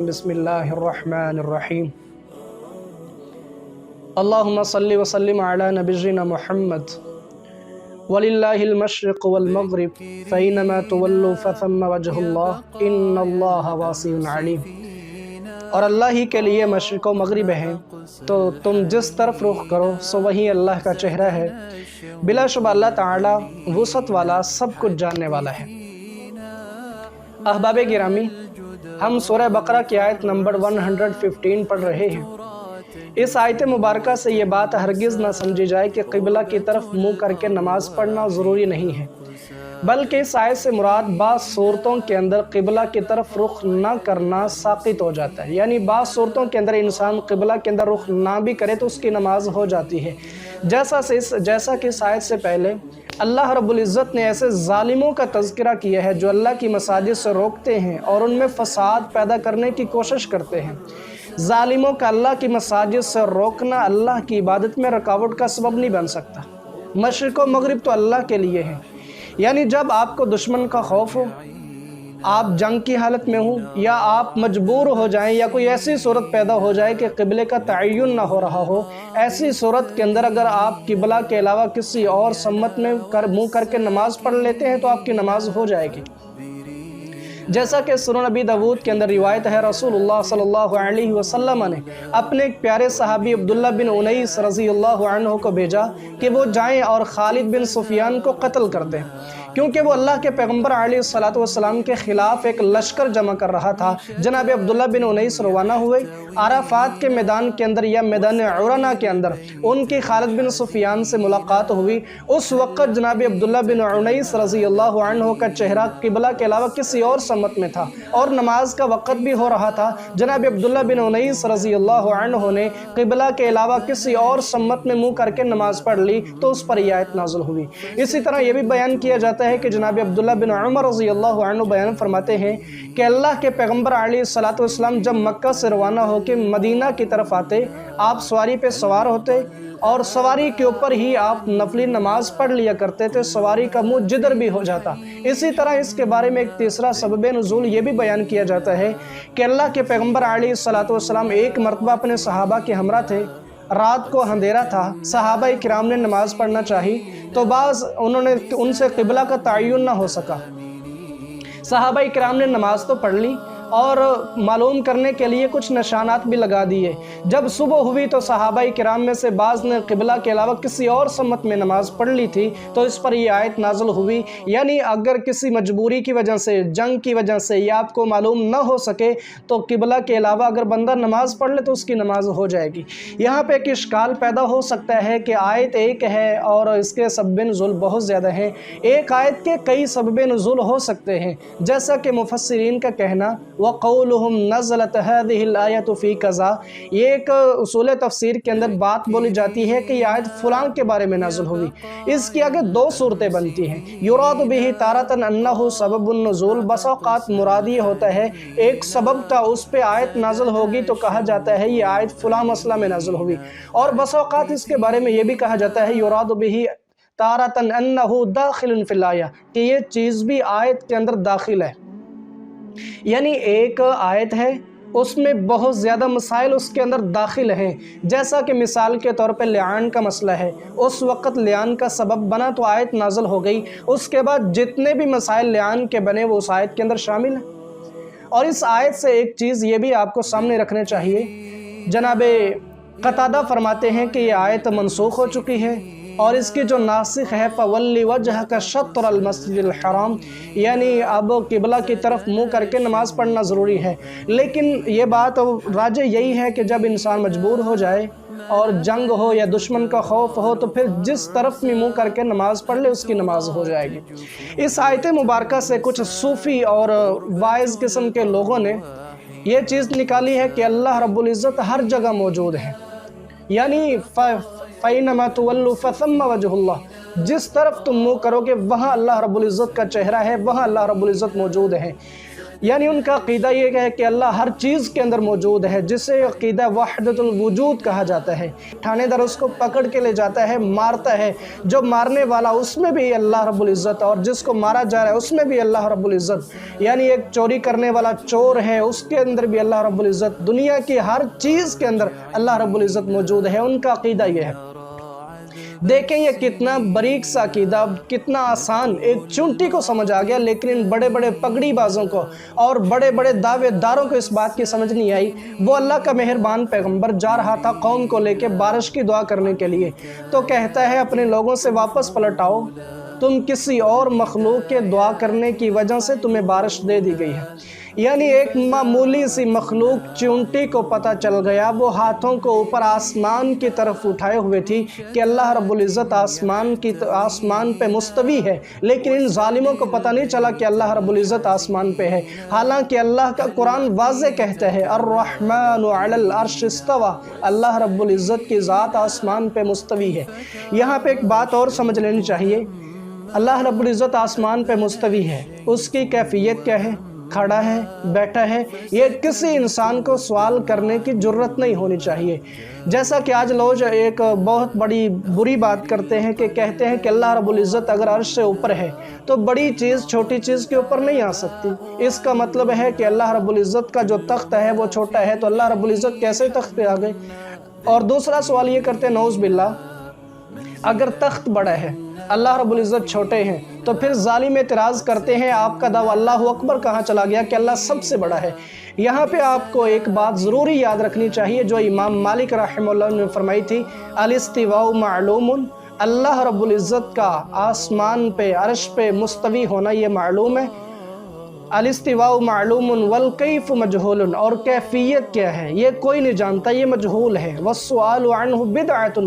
بسم اللہ الرحمن الرحیم اللہم صلی وسلم علی نبینا محمد وللہ المشرق والمغرب فینما تولوا فثم وجہ اللہ ان اللہ واسع علیم۔ اور اللہ ہی کے لیے مشرق و مغرب ہیں، تو تم جس طرف رخ کرو سو وہیں اللہ کا چہرہ ہے۔ بلا شبہ اللہ تعالی وسعت والا، سب کچھ جاننے والا ہے۔ احباب گرامی، ہم سورہ بقرہ کی آیت نمبر 115 پڑھ رہے ہیں۔ اس آیت مبارکہ سے یہ بات ہرگز نہ سمجھی جائے کہ قبلہ کی طرف منہ کر کے نماز پڑھنا ضروری نہیں ہے، بلکہ اس آیت سے مراد بعض صورتوں کے اندر قبلہ کی طرف رخ نہ کرنا ساقط ہو جاتا ہے، یعنی بعض صورتوں کے اندر انسان قبلہ کے اندر رخ نہ بھی کرے تو اس کی نماز ہو جاتی ہے۔ جیسا کہ اس آیت سے پہلے اللہ رب العزت نے ایسے ظالموں کا تذکرہ کیا ہے جو اللہ کی مساجد سے روکتے ہیں اور ان میں فساد پیدا کرنے کی کوشش کرتے ہیں۔ ظالموں کا اللہ کی مساجد سے روکنا اللہ کی عبادت میں رکاوٹ کا سبب نہیں بن سکتا۔ مشرق و مغرب تو اللہ کے لیے ہے، یعنی جب آپ کو دشمن کا خوف ہو، آپ جنگ کی حالت میں ہوں، یا آپ مجبور ہو جائیں، یا کوئی ایسی صورت پیدا ہو جائے کہ قبلے کا تعین نہ ہو رہا ہو، ایسی صورت کے اندر اگر آپ قبلہ کے علاوہ کسی اور سمت میں منہ کر کے نماز پڑھ لیتے ہیں تو آپ کی نماز ہو جائے گی۔ جیسا کہ سنن ابی داؤد کے اندر روایت ہے، رسول اللہ صلی اللہ علیہ وسلم نے اپنے ایک پیارے صحابی عبداللہ بن انیس رضی اللہ عنہ کو بھیجا کہ وہ جائیں اور خالد بن سفیان کو قتل کر دیں، کیونکہ وہ اللہ کے پیغمبر علیہ السلام کے خلاف ایک لشکر جمع کر رہا تھا۔ جناب عبداللہ بن انیس روانہ ہوئے، عرفات کے میدان کے اندر یا میدان عرنا کے اندر ان کی خالد بن سفیان سے ملاقات ہوئی۔ اس وقت جناب عبداللہ بن انیس رضی اللہ عنہ کا چہرہ قبلہ کے علاوہ کسی اور سمت میں تھا اور نماز کا وقت بھی ہو رہا تھا۔ جناب عبداللہ بن انیس رضی اللہ عنہ نے قبلہ کے علاوہ کسی اور سمت میں منہ کر کے نماز پڑھ لی تو اس پر یہ آیت نازل ہوئی۔ اسی طرح یہ بھی بیان کیا جاتا ہے کہ جناب عبداللہ بن عمر رضی اللہ عنہ بیان فرماتے ہیں کہ اللہ کے پیغمبر علیہ السلام جب مکہ سے روانہ ہو کے مدینہ کی طرف آتے، آپ سواری پہ سوار ہوتے اور سواری کے اوپر ہی آپ نفلی نماز پڑھ لیا کرتے تھے، سواری کا منہ جدر بھی ہو جاتا۔ اسی طرح اس کے بارے میں ایک تیسرا سبب نزول یہ بھی بیان کیا جاتا ہے کہ اللہ کے پیغمبر علیہ السلام ایک مرتبہ اپنے صحابہ کے ہمراہ تھے، رات کو اندھیرا تھا، صحابہ کرام نے نماز پڑھنا چاہی تو ان سے قبلہ کا تعین نہ ہو سکا۔ صحابہ کرام نے نماز تو پڑھ لی اور معلوم کرنے کے لیے کچھ نشانات بھی لگا دیے۔ جب صبح ہوئی تو صحابہ کرام میں سے بعض نے قبلہ کے علاوہ کسی اور سمت میں نماز پڑھ لی تھی، تو اس پر یہ آیت نازل ہوئی، یعنی اگر کسی مجبوری کی وجہ سے، جنگ کی وجہ سے یا آپ کو معلوم نہ ہو سکے تو قبلہ کے علاوہ اگر بندہ نماز پڑھ لے تو اس کی نماز ہو جائے گی۔ یہاں پہ ایک اشکال پیدا ہو سکتا ہے کہ آیت ایک ہے اور اس کے سبب نزول بہت زیادہ ہیں، ایک آیت کے کئی سبب نزول ہو سکتے ہیں، جیسا کہ مفسرین کا کہنا وَقَوْلُهُمْ نَزَلَتْ هَذِهِ الْآيَةُ فِي كَذَا، یہ ایک اصول تفسیر کے اندر بات بولی جاتی ہے کہ یہ آیت فلاں کے بارے میں نازل ہوئی۔ اس کی آگے دو صورتیں بنتی ہیں، یراد بہ تارۃ انہ سبب النزول، بس اوقات مراد یہ ہوتا ہے ایک سبب تھا اس پہ آیت نازل ہوگی تو کہا جاتا ہے یہ آیت فلاں مسئلہ میں نازل ہوئی، اور بس اوقات اس کے بارے میں یہ بھی کہا جاتا ہے یراد بہ تارۃ انہ داخل فی الآیہ، کہ یہ چیز بھی آیت کے اندر داخل ہے، یعنی ایک آیت ہے اس میں بہت زیادہ مسائل اس کے اندر داخل ہیں، جیسا کہ مثال کے طور پہ لعان کا مسئلہ ہے، اس وقت لعان کا سبب بنا تو آیت نازل ہو گئی، اس کے بعد جتنے بھی مسائل لعان کے بنے وہ اس آیت کے اندر شامل ہیں۔ اور اس آیت سے ایک چیز یہ بھی آپ کو سامنے رکھنے چاہیے، جناب قتادہ فرماتے ہیں کہ یہ آیت منسوخ ہو چکی ہے اور اس کی جو ناسخ ہے فَوَلِّ وَجْهَكَ شَطْرَ الْمَسْجِدِ الْحَرَامِ، یعنی اب قبلہ کی طرف منہ کر کے نماز پڑھنا ضروری ہے۔ لیکن یہ بات راجح یہی ہے کہ جب انسان مجبور ہو جائے اور جنگ ہو یا دشمن کا خوف ہو تو پھر جس طرف میں منہ کر کے نماز پڑھ لے اس کی نماز ہو جائے گی۔ اس آیت مبارکہ سے کچھ صوفی اور واعظ قسم کے لوگوں نے یہ چیز نکالی ہے کہ اللہ رب العزت ہر جگہ موجود ہے، یعنی فَإِنَّمَا تُوَلُّوا فَثَمَّ وَجْهُ اللَّهِ، جس طرف تم منہ کرو گے وہاں اللہ رب العزت کا چہرہ ہے، وہاں اللہ رب العزت موجود ہے۔ یعنی ان کا عقیدہ یہ ہے کہ اللہ ہر چیز کے اندر موجود ہے، جسے عقیدہ وحدت الوجود کہا جاتا ہے۔ ٹھانے دار اس کو پکڑ کے لے جاتا ہے، مارتا ہے، جو مارنے والا اس میں بھی اللہ رب العزت، اور جس کو مارا جا رہا ہے اس میں بھی اللہ رب العزت، یعنی ایک چوری کرنے والا چور ہے اس کے اندر بھی اللہ رب العزت، دنیا کی ہر چیز کے اندر اللہ رب العزت موجود ہے۔ ان کا عقیدہ یہ ہے۔ دیکھیں یہ کتنا باریک سا عقیدہ، کتنا آسان، ایک چونٹی کو سمجھ آ گیا، لیکن ان بڑے بڑے پگڑی بازوں کو اور بڑے بڑے دعوے داروں کو اس بات کی سمجھ نہیں آئی۔ وہ اللہ کا مہربان پیغمبر جا رہا تھا قوم کو لے کے بارش کی دعا کرنے کے لیے، تو کہتا ہے اپنے لوگوں سے واپس پلٹ آؤ، تم کسی اور مخلوق کے دعا کرنے کی وجہ سے تمہیں بارش دے دی گئی ہے۔ یعنی ایک معمولی سی مخلوق چونٹی کو پتہ چل گیا، وہ ہاتھوں کو اوپر آسمان کی طرف اٹھائے ہوئے تھی کہ اللہ رب العزت آسمان پہ مستوی ہے، لیکن ان ظالموں کو پتہ نہیں چلا کہ اللہ رب العزت آسمان پہ ہے، حالانکہ اللہ کا قرآن واضح کہتا ہے الرحمن علی العرش استوى، اللہ رب العزت کی ذات آسمان پہ مستوی ہے۔ یہاں پہ ایک بات اور سمجھ لینی چاہیے، اللہ رب العزت آسمان پہ مستوی ہے، اس کی کیفیت کیا ہے؟ کھڑا ہے، بیٹھا ہے، یہ کسی انسان کو سوال کرنے کی جرت نہیں ہونی چاہیے۔ جیسا کہ آج لوگ ایک بہت بڑی بری بات کرتے ہیں کہ کہتے ہیں کہ اللہ رب العزت اگر عرش سے اوپر ہے تو بڑی چیز چھوٹی چیز کے اوپر نہیں آ سکتی۔ اس کا مطلب ہے کہ اللہ رب العزت کا جو تخت ہے وہ چھوٹا ہے، تو اللہ رب العزت کیسے تخت پہ آ گئے؟ اور دوسرا سوال یہ کرتے ہیں نعوذ باللہ، اگر تخت بڑا ہے اللہ رب العزت چھوٹے ہیں تو پھر ظالم اعتراض کرتے ہیں آپ کا دعویٰ اللہ اکبر کہاں چلا گیا کہ اللہ سب سے بڑا ہے۔ یہاں پہ آپ کو ایک بات ضروری یاد رکھنی چاہیے جو امام مالک رحمہ اللہ نے فرمائی تھی، الاستواء معلوم، اللہ رب العزت کا آسمان پہ عرش پہ مستوی ہونا یہ معلوم ہے۔ الاستواء معلوم والکیف مجہول، اور کیفیت کیا ہے یہ کوئی نہیں جانتا، یہ مجہول ہے۔ والسؤال عنہ بدعۃ،